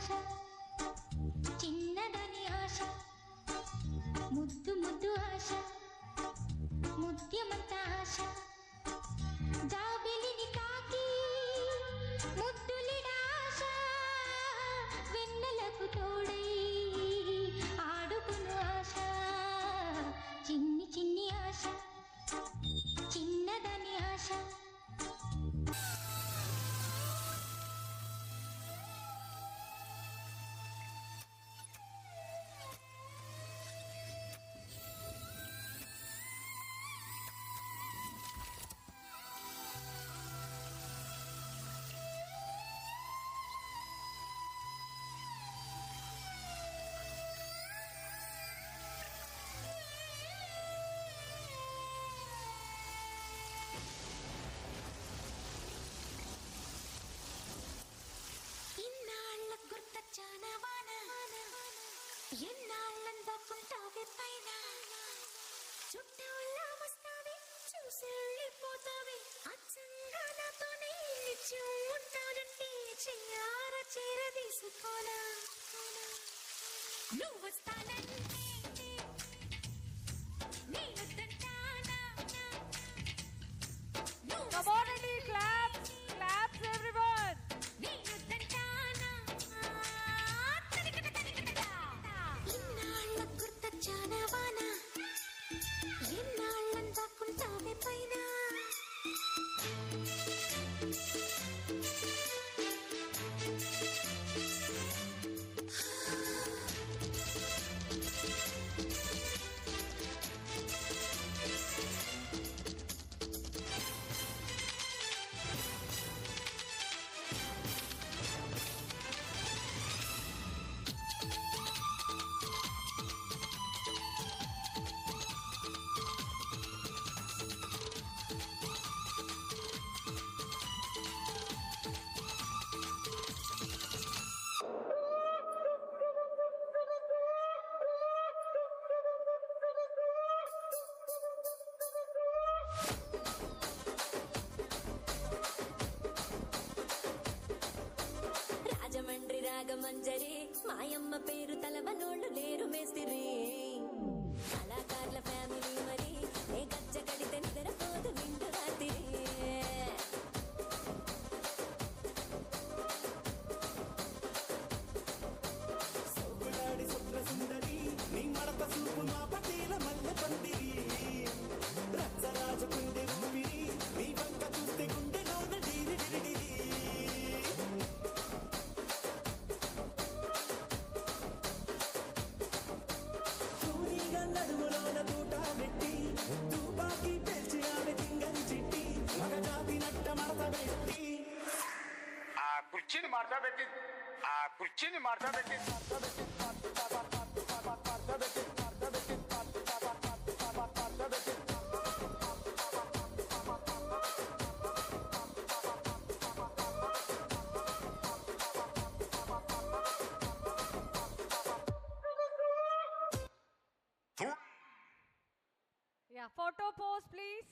ఆశ చిన్నదని ఆశ ముద్దు ముద్దు ఆశ ముత్యమంత ఆశ జాబిలిని తాకి ముద్దులిడాశ వెన్నెలకు తోడై ఆడుకును ఆశ చిన్ని చిన్ని ఆశ చిన్నదని ఆశ ఎన్నాళ్ళందాకుంటావే పైన చుట్టూలా వస్తావే చూసి వెళ్ళిపోతావే అచ్చంగా నాతోనే నిత్యం ఉంటానంటే చెయ్యార చేరదీసుకోనా నువ్వు వస్తానంటే Nenoddantana Come on, Andy, claps! Claps, everyone! ఎన్నాళ్ళందాకుంటావే పైన రాజమండ్రి రాగమంజరి మాయమ్మ పేరు తలవనోళ్ళు లేరు మేస్తిరి కళాకారుల ఫ్యామిలీ మరి ఏ గజ్జ కడితే నిద్రపోదు నిండు రాత్రి సోకులాడి సుప్ర సుందరి నీ మడత చూపు మా పటేల మల్లె పందిరి రచ్చరాజు కుండె ఊపిరి నీ వంక చూస్తే గుండెలోన డీరి డిరిడిరి నడుములోన తూట పెట్టి తుపాకి పెంచి ఆమె తింగని చిట్టి మగజాతి నట్ట మడత పెట్టి ఆ కుర్చీని మార్చా పెట్టి Yeah, photo pose, please.